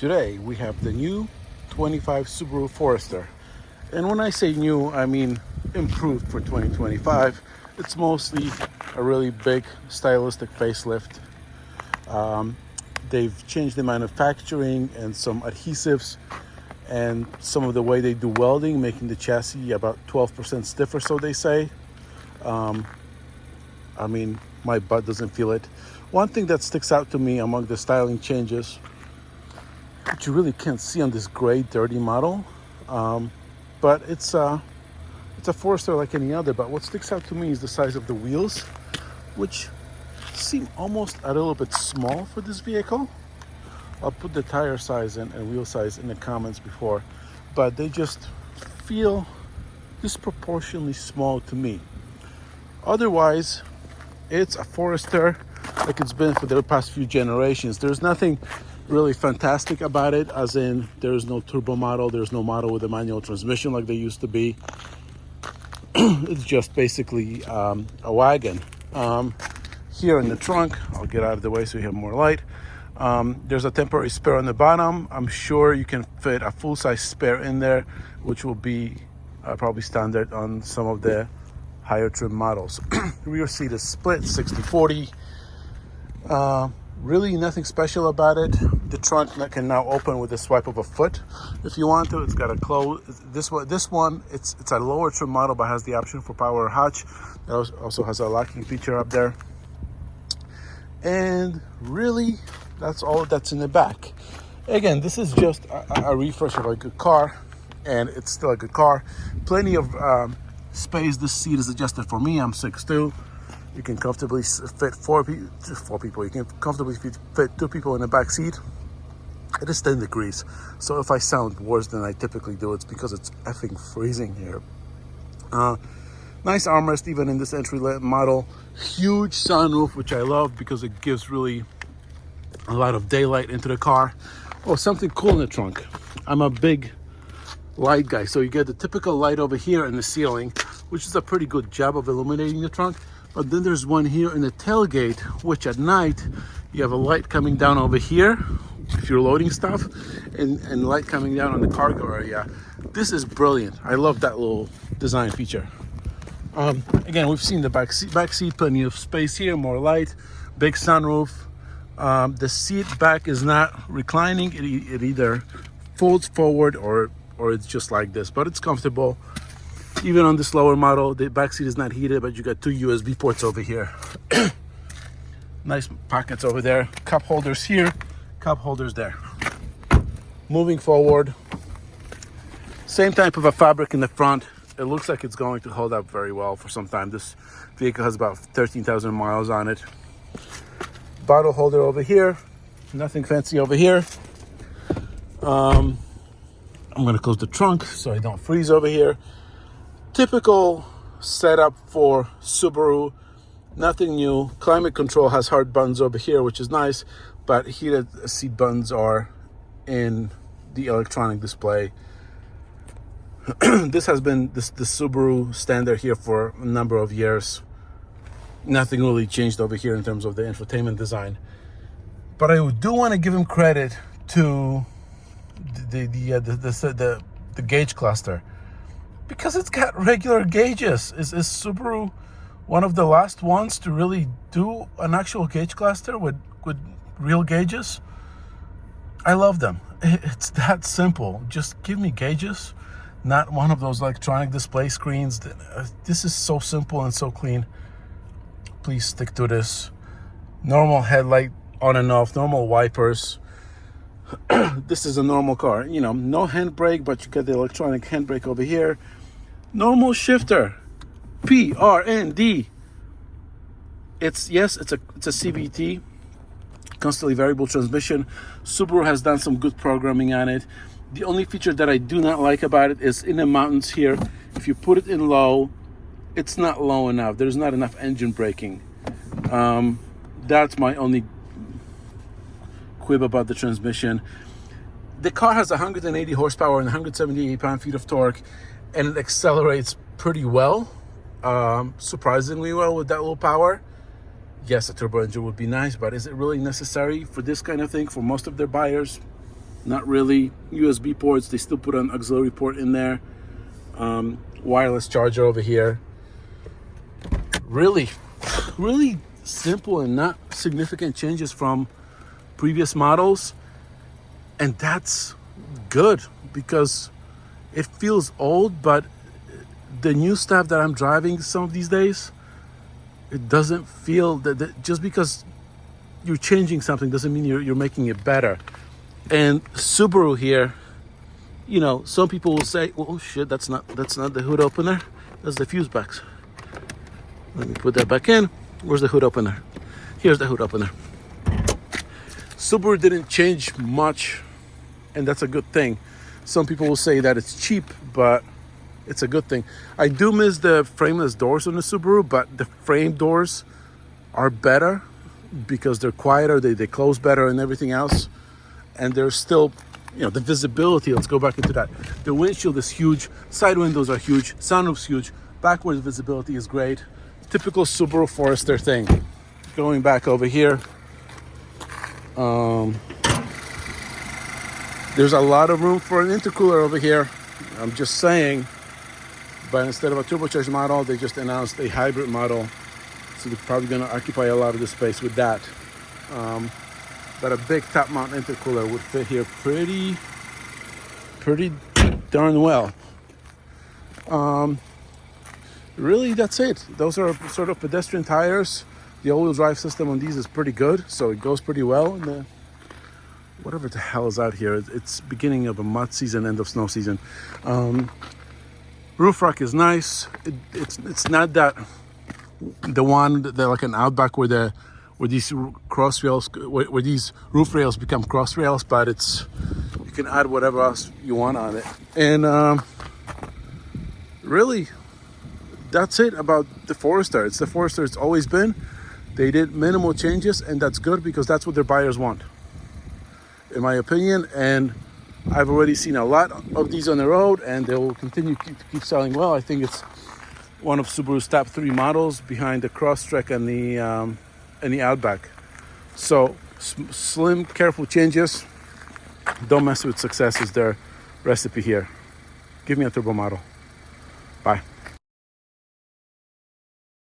Today we have the new 25 Subaru Forester. And when I say new, I mean improved for 2025. It's mostly a really big stylistic facelift. They've changed the manufacturing and some adhesives and some of the way they do welding, making the chassis about 12% stiffer, so they say. I mean, my butt doesn't feel it. One thing that sticks out to me among the styling changes, which you really can't see on this gray, dirty model, but it's a Forester like any other. But what sticks out to me is the size of the wheels, which seem almost a little bit small for this vehicle. I'll put the tire size and wheel size in the comments before, but they just feel disproportionately small to me. Otherwise, it's a Forester like it's been for the past few generations. There's nothing really fantastic about it, as in there's no turbo model, there's no model with a manual transmission like they used to be. It's just basically a wagon. Here in the trunk, I'll get out of the way so you have more light. There's a temporary spare on the bottom. I'm sure you can fit a full-size spare in there, which will be probably standard on some of the higher trim models. Rear seat is split 60-40. Really nothing special about it. The trunk can now open with a swipe of a foot if you want to. It's got a close. This one, it's a lower trim model, but has the option for power hatch. It also has a locking feature up there. And really, that's all that's in the back. Again, this is just a refresh of a good car, and it's still a good car. Plenty of space. This seat is adjusted for me. I'm 6'2". You can comfortably fit four people. You can comfortably fit two people in the back seat. It is 10 degrees, so if I sound worse than I typically do, it's because it's effing freezing here. Nice armrest even in this entry model. Huge sunroof, which I love because it gives really a lot of daylight into the car. Oh, something cool in the trunk. I'm a big light guy, so you get the typical light over here in the ceiling, which is a pretty good job of illuminating the trunk. But then there's one here in the tailgate, which at night you have a light coming down over here if you're loading stuff, and light coming down on the cargo area. This is brilliant. I love that little design feature. Again, we've seen the back seat, plenty of space here, more light, big sunroof. The seat back is not reclining. It either folds forward or it's just like this, but it's comfortable. Even on this lower model, the back seat is not heated, but you got two USB ports over here. Nice pockets over there. Cup holders here, cup holders there. Moving forward, same type of a fabric in the front. It looks like it's going to hold up very well for some time. This vehicle has about 13,000 miles on it. Bottle holder over here. Nothing fancy over here. I'm going to close the trunk so I don't freeze over here. Typical setup for Subaru, nothing new. Climate control has hard buttons over here, which is nice, but heated seat buttons are in the electronic display. This has been the Subaru standard here for a number of years. Nothing really changed over here in terms of the infotainment design. But I do want to give him credit to the gauge cluster, because it's got regular gauges. Is Subaru one of the last ones to really do an actual gauge cluster with real gauges? I love them. It's that simple. Just give me gauges, not one of those electronic display screens. This is so simple and so clean. Please stick to this. Normal headlight on and off, normal wipers. This is a normal car, you know, no handbrake, but you get the electronic handbrake over here. Normal shifter, PRND. It's a CVT, constantly variable transmission. Subaru has done some good programming on it. The only feature that I do not like about it is in the mountains here, if you put it in low, it's not low enough. There's not enough engine braking. That's my only quib about the transmission. The car has 180 horsepower and 178 pound-feet of torque, and it accelerates pretty well, surprisingly well with that little power. Yes, a turbo engine would be nice, but is it really necessary for this kind of thing for most of their buyers? Not really. USB ports, they still put an auxiliary port in there. Wireless charger over here. Really, really simple and not significant changes from previous models. And that's good because it feels old, but the new stuff that I'm driving some of these days, it doesn't feel that just because you're changing something doesn't mean you're making it better. And Subaru here, you know, some people will say, oh shit, that's not the hood opener, that's the fuse box. Let me put that back in. Where's the hood opener? Here's the hood opener. Subaru didn't change much, and that's a good thing. Some people will say that it's cheap, but it's a good thing. I do miss the frameless doors on the Subaru, but the frame doors are better because they're quieter, they close better and everything else. And there's still, you know, the visibility, let's go back into that. The windshield is huge, side windows are huge, sunroof's huge, backwards visibility is great. Typical Subaru Forester thing. Going back over here, there's a lot of room for an intercooler over here. I'm just saying, but instead of a turbocharged model, they just announced a hybrid model. So they're probably gonna occupy a lot of the space with that. But a big top mount intercooler would fit here pretty darn well. Really, that's it. Those are sort of pedestrian tires. The all-wheel drive system on these is pretty good, so it goes pretty well. And the, whatever the hell is out here, it's beginning of a mud season, end of snow season. Roof rack is nice. It's not that the one that like an Outback where these cross rails, where these roof rails become cross rails, but it's, you can add whatever else you want on it. And really, that's it about the Forester. It's the Forester it's always been. They did minimal changes, and that's good because that's what their buyers want, in my opinion. And I've already seen a lot of these on the road, and they will continue to keep selling well. I think it's one of Subaru's top 3 models behind the Crosstrek and the Outback. So slim, careful changes. Don't mess with success is their recipe here. Give me a turbo model. Bye.